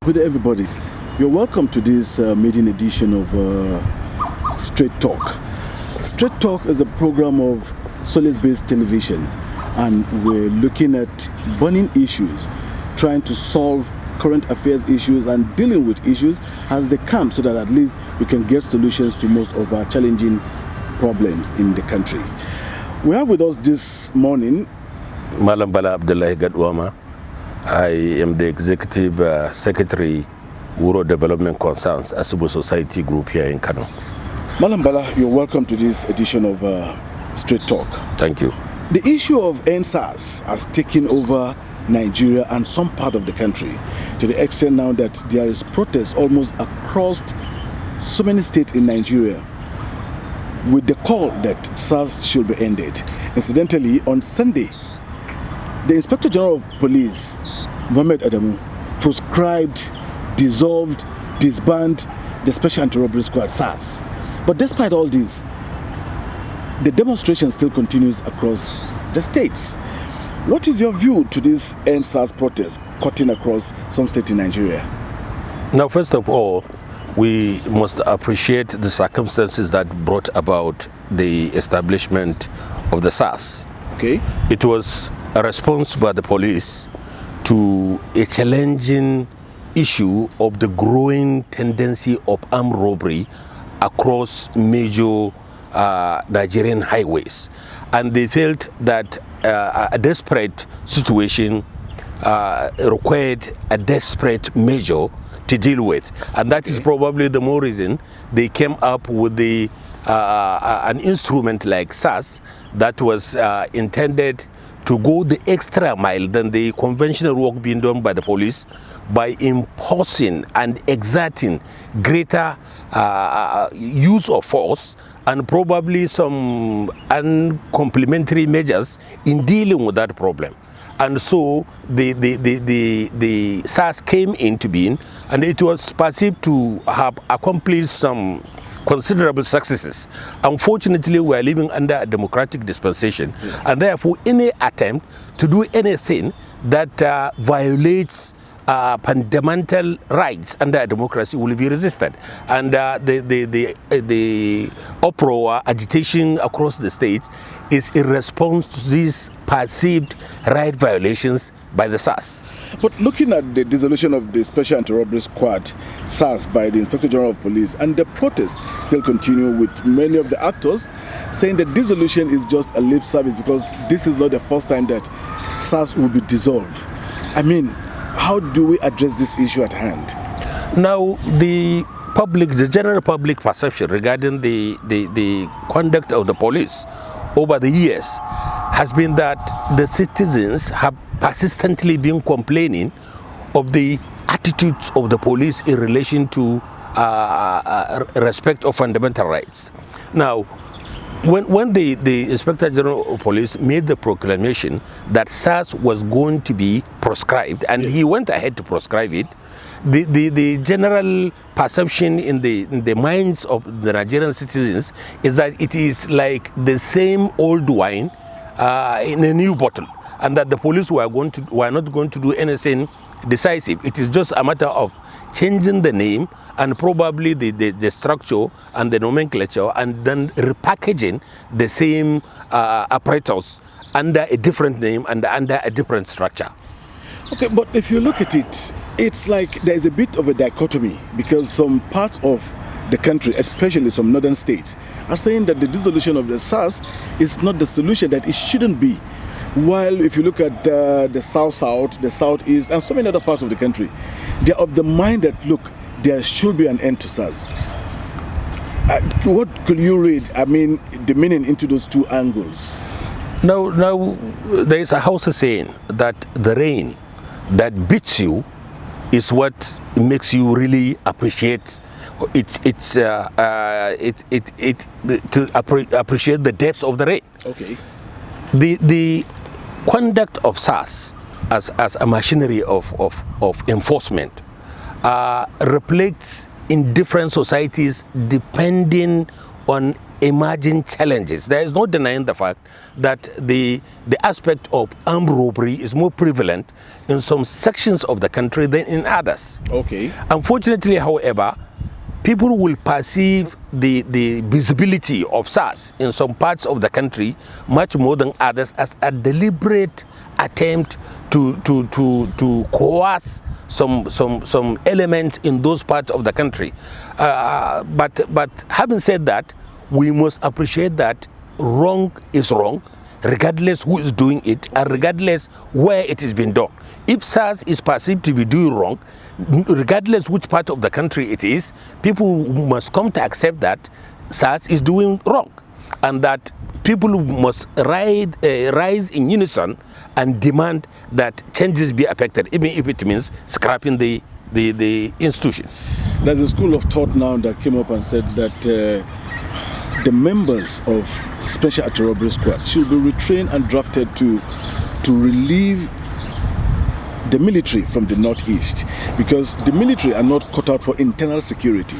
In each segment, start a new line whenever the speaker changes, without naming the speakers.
Good day, everybody. You're welcome to this maiden edition of Straight Talk. Straight Talk is a program of Solace-based television, and we're looking at burning issues, trying to solve current affairs issues and dealing with issues as they come, so that at least we can get solutions to most of our challenging problems in the country. We have with us this morning
Malam Bala Abdullahi Gadwama. I am the Executive Secretary, Rural Development Concerns, a civil society group here in Kano.
Malam Bala, you're welcome to this edition of Straight Talk.
Thank you.
The issue of SARS has taken over Nigeria and some part of the country, to the extent now that there is protest almost across so many states in Nigeria with the call that SARS should be ended. Incidentally, on Sunday, the Inspector General of Police, Mohammed Adamu, proscribed, dissolved, disbanded the Special Anti-Robbery Squad, SARS. But despite all this, the demonstration still continues across the states. What is your view to this SARS protest cutting across some states in Nigeria?
Now, first of all, we must appreciate the circumstances that brought about the establishment of the SARS.
Okay.
It was a response by the police to a challenging issue of the growing tendency of armed robbery across major Nigerian highways. And they felt that a desperate situation required a desperate measure to deal with. And that is probably the more reason they came up with an instrument like SARS that was intended to go the extra mile than the conventional work being done by the police, by imposing and exerting greater use of force and probably some uncomplimentary measures in dealing with that problem. And so the SARS came into being, and it was perceived to have accomplished some considerable successes. Unfortunately, we are living under a democratic dispensation, and therefore any attempt to do anything that violates fundamental rights under a democracy will be resisted. And the uproar, agitation across the states is in response to these perceived right violations by the SARS.
But looking at the dissolution of the Special Anti-Robbery Squad, SARS, by the Inspector General of Police, and the protests still continue with many of the actors saying that dissolution is just a lip service because this is not the first time that SARS will be dissolved. I mean, how do we address this issue at hand?
Now, the general public perception regarding the conduct of the police over the years has been that the citizens have persistently been complaining of the attitudes of the police in relation to respect of fundamental rights. Now, when the Inspector General of Police made the proclamation that SARS was going to be proscribed, and he went ahead to proscribe it, the general perception in the minds of the Nigerian citizens is that it is like the same old wine in a new bottle, and that the police were not going to do anything decisive. It is just a matter of changing the name and probably the structure and the nomenclature, and then repackaging the same apparatus under a different name and under a different structure.
Okay, but if you look at it, it's like there's a bit of a dichotomy, because some parts of the country, especially some northern states, are saying that the dissolution of the SARS is not the solution, that it shouldn't be. While if you look at the south-south, the southeast, and so many other parts of the country, they're of the mind that, look, there should be an end to SARS. What could you read, I mean, the meaning into those two angles?
Now there is a house saying that the rain that beats you is what makes you really appreciate appreciate the depths of the rain.
Okay.
The conduct of SARS as a machinery of enforcement reflects in different societies depending on emerging challenges. There is no denying the fact that the aspect of armed robbery is more prevalent in some sections of the country than in others.
Okay.
Unfortunately, however, people will perceive the visibility of SARS in some parts of the country much more than others as a deliberate attempt to coerce some elements in those parts of the country. But having said that, we must appreciate that wrong is wrong, regardless who is doing it and regardless where it is being done. If SARS is perceived to be doing wrong, regardless which part of the country it is, people must come to accept that SARS is doing wrong, and that people must rise in unison and demand that changes be effected, even if it means scrapping the institution.
There's a school of thought now that came up and said that the members of Special Anti-Robbery Squad should be retrained and drafted to relieve the military from the Northeast, because the military are not cut out for internal security.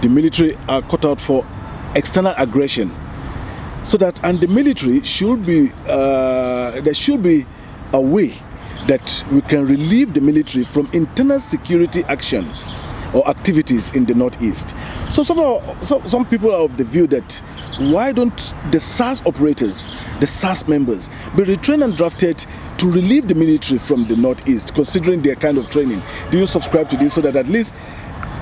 The military are cut out for external aggression. So that, and the military should be, there should be a way that we can relieve the military from internal security actions or activities in the Northeast. So some people are of the view that why don't the SARS operators, the SARS members, be retrained and drafted to relieve the military from the Northeast, considering their kind of training? Do you subscribe to this, so that at least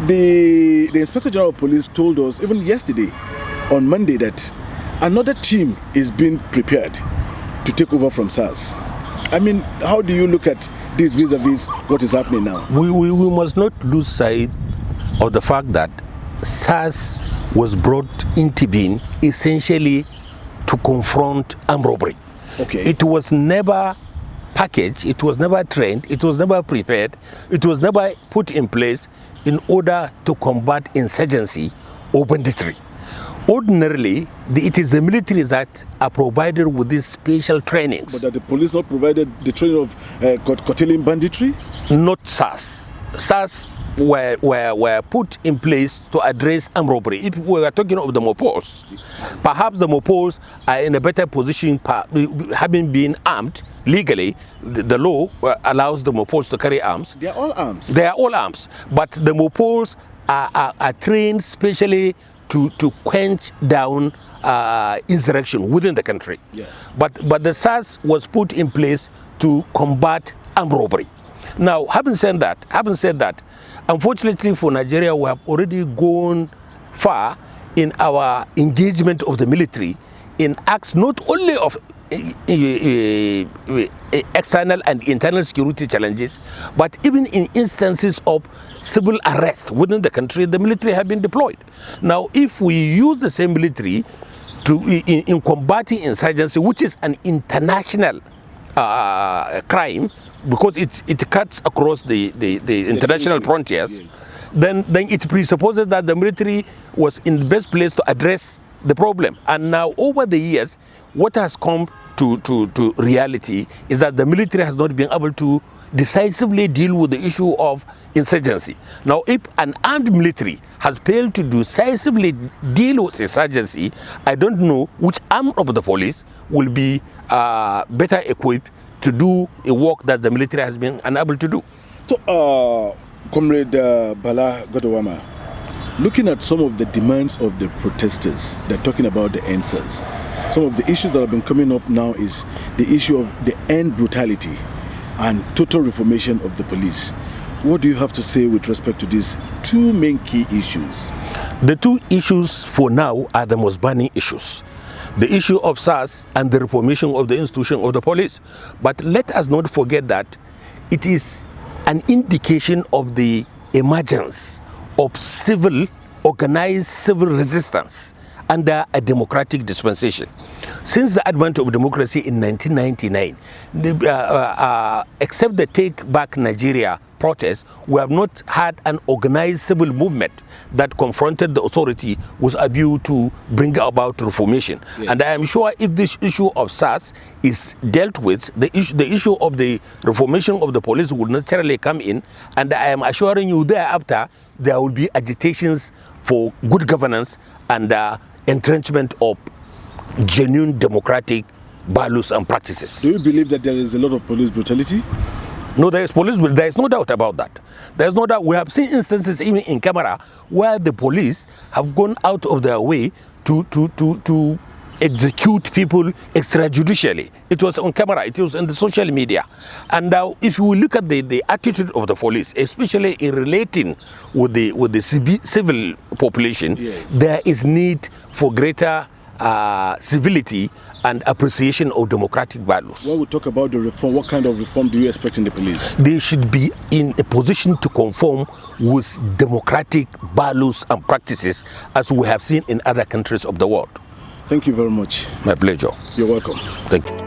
the Inspector General of Police told us even yesterday on Monday that another team is being prepared to take over from SARS? I mean, how do you look at this vis-a-vis what is happening now?
We must not lose sight of the fact that SARS was brought into being essentially to confront armed robbery.
Okay.
It was never packaged, it was never trained, it was never prepared, it was never put in place in order to combat insurgency or banditry. Ordinarily, it is the military that are provided with these special trainings.
But that the police not provided the training of curtailing banditry?
Not SARS. SARS were put in place to address armed robbery. If we were talking of the Mopos, perhaps the Mopos are in a better position, having been armed legally. The law allows the Mopos to carry arms.
They are all arms.
They are all arms. But the Mopos are trained specially to quench down insurrection within the country.
Yeah.
But the SARS was put in place to combat armed robbery. Now, having said that, unfortunately for Nigeria, we have already gone far in our engagement of the military in acts not only of external and internal security challenges, but even in instances of civil arrest within the country. The military have been deployed. Now, if we use the same military in combating insurgency, which is an international crime, because it cuts across the international frontiers,
yes,
then it presupposes that the military was in the best place to address the problem. And now, over the years, what has come to reality is that the military has not been able to decisively deal with the issue of insurgency. Now, if an armed military has failed to decisively deal with insurgency, I don't know which arm of the police will be better equipped to do a work that the military has been unable to do.
So, Comrade Bala Godowama, looking at some of the demands of the protesters, they're talking about the answers. Some of the issues that have been coming up now is the issue of the end brutality and total reformation of the police. What do you have to say with respect to these two main key issues?
The two issues for now are the most burning issues. The issue of SARS and the reformation of the institution of the police. But let us not forget that it is an indication of the emergence of organized civil resistance under a democratic dispensation. Since the advent of democracy in 1999, except the Take Back Nigeria protest, we have not had an organized civil movement that confronted the authority with a view to bring about reformation. Yeah. And I am sure if this issue of SARS is dealt with, the issue of the reformation of the police will naturally come in, and I am assuring you thereafter there will be agitations for good governance and entrenchment of genuine democratic values and practices.
Do you believe that there is a lot of police brutality?
No, there is police, but there is no doubt about that. There is no doubt. We have seen instances even in camera where the police have gone out of their way to execute people extrajudicially. It was on camera, it was in the social media. And now if you look at the attitude of the police, especially in relating with the civil population, yes, there is need for greater civility and appreciation of democratic values.
When we talk about the reform, what kind of reform do you expect in the police?
They should be in a position to conform with democratic values and practices as we have seen in other countries of the world.
Thank you very much.
My pleasure.
You're welcome.
Thank you.